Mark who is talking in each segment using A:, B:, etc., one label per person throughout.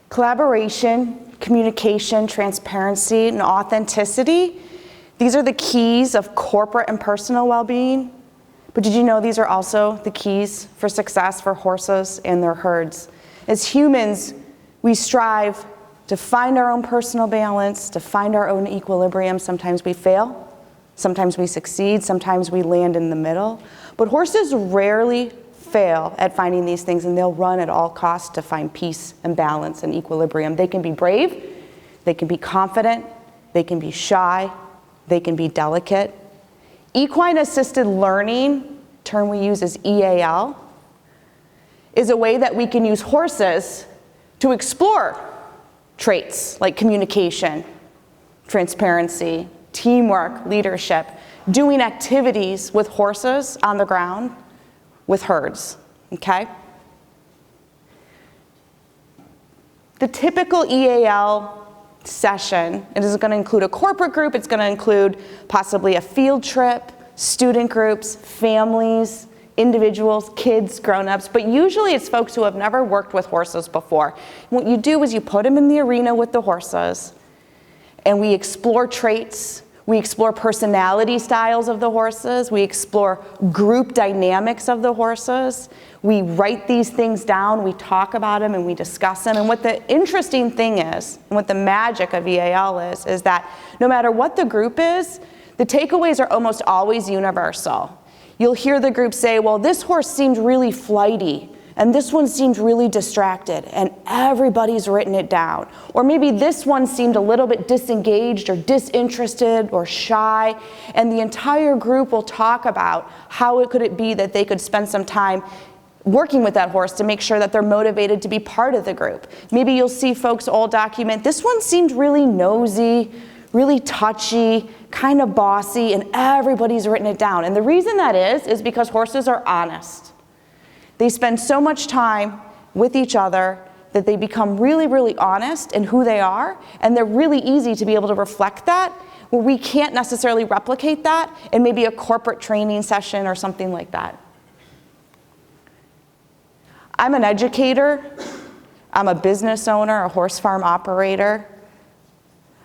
A: Collaboration, communication, transparency, and authenticity, these are the keys of corporate and personal well-being. But did you know these are also the keys for success for horses and their herds? As humans, we strive to find our own personal balance, to find our own equilibrium. Sometimes we fail, sometimes we succeed, sometimes we land in the middle. But horses rarely fail at finding these things, and they'll run at all costs to find peace and balance and equilibrium. They can be brave, they can be confident, they can be shy, they can be delicate. Equine assisted learning, term we use is EAL, is a way that we can use horses to explore traits like communication, transparency, teamwork, leadership, doing activities with horses on the ground with herds, okay? The typical EAL session, it is going to include a corporate group, it's going to include possibly a field trip, student groups, families, individuals, kids, grown-ups, but usually it's folks who have never worked with horses before. What you do is you put them in the arena with the horses, and we explore traits, we explore personality styles of the horses, we explore group dynamics of the horses, we write these things down, we talk about them, and we discuss them. And what the interesting thing is, and what the magic of EAL is that no matter what the group is, the takeaways are almost always universal. You'll hear the group say, well, this horse seemed really flighty, and this one seemed really distracted, and everybody's written it down. Or maybe this one seemed a little bit disengaged or disinterested or shy, and the entire group will talk about how it could be that they could spend some time working with that horse to make sure that they're motivated to be part of the group. Maybe you'll see folks all document, this one seemed really nosy, really touchy, kind of bossy, and everybody's written it down. And the reason that is because horses are honest. They spend so much time with each other that they become really, really honest in who they are, and they're really easy to be able to reflect that, where we can't necessarily replicate that in maybe a corporate training session or something like that. I'm an educator, I'm a business owner, a horse farm operator.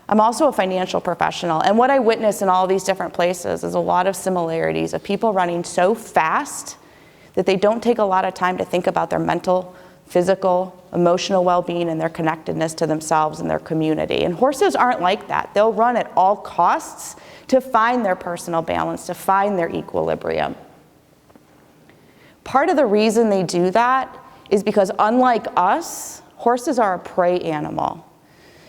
A: I'm also a financial professional, and what I witness in all these different places is a lot of similarities of people running so fast that they don't take a lot of time to think about their mental, physical, emotional well-being and their connectedness to themselves and their community. And horses aren't like that. They'll run at all costs to find their personal balance, to find their equilibrium. Part of the reason they do that is because, unlike us, horses are a prey animal.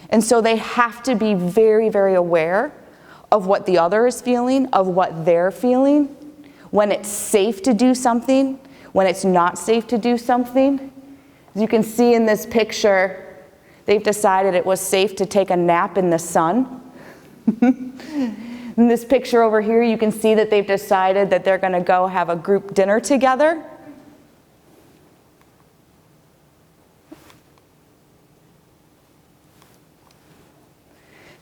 A: And so they have to be very, very aware of what the other is feeling, of what they're feeling, when it's safe to do something, when it's not safe to do something. As you can see in this picture, they've decided it was safe to take a nap in the sun. In this picture over here, you can see that they've decided that they're going to go have a group dinner together.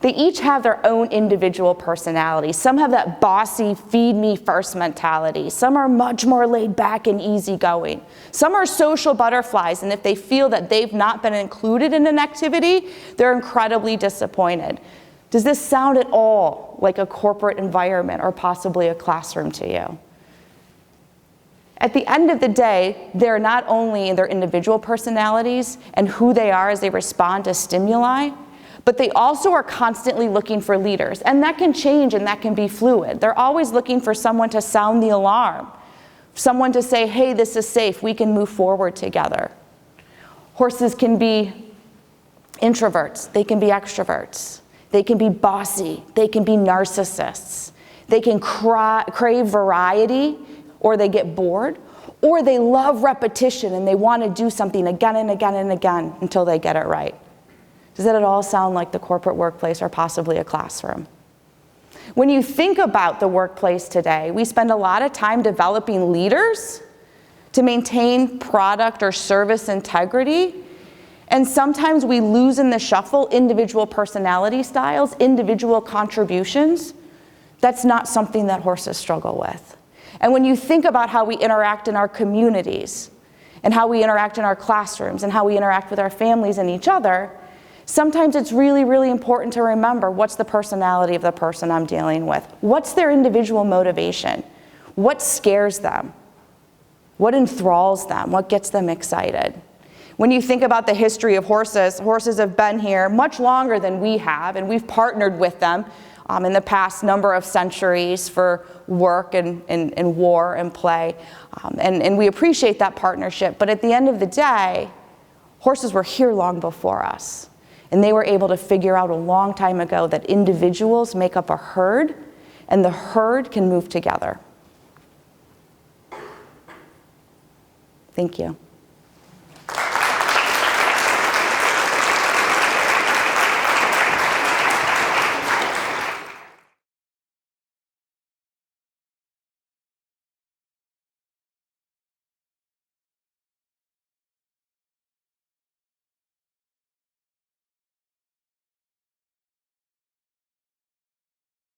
A: They each have their own individual personality. Some have that bossy, feed me first mentality. Some are much more laid back and easygoing. Some are social butterflies, and if they feel that they've not been included in an activity, they're incredibly disappointed. Does this sound at all like a corporate environment or possibly a classroom to you? At the end of the day, they're not only in their individual personalities and who they are as they respond to stimuli, but they also are constantly looking for leaders. And that can change and that can be fluid. They're always looking for someone to sound the alarm, someone to say, hey, this is safe, we can move forward together. Horses can be introverts, they can be extroverts, they can be bossy, they can be narcissists, they can crave variety, or they get bored, or they love repetition and they want to do something again and again and again until they get it right. Does that at all sound like the corporate workplace or possibly a classroom? When you think about the workplace today, we spend a lot of time developing leaders to maintain product or service integrity, and sometimes we lose in the shuffle individual personality styles, individual contributions. That's not something that horses struggle with. And when you think about how we interact in our communities, and how we interact in our classrooms and how we interact with our families and each other, sometimes it's really, really important to remember what's the personality of the person I'm dealing with. What's their individual motivation? What scares them? What enthralls them? What gets them excited? When you think about the history of horses, horses have been here much longer than we have, and we've partnered with them in the past number of centuries for work and war and play. And we appreciate that partnership, but at the end of the day, horses were here long before us. And they were able to figure out a long time ago that individuals make up a herd, and the herd can move together. Thank you.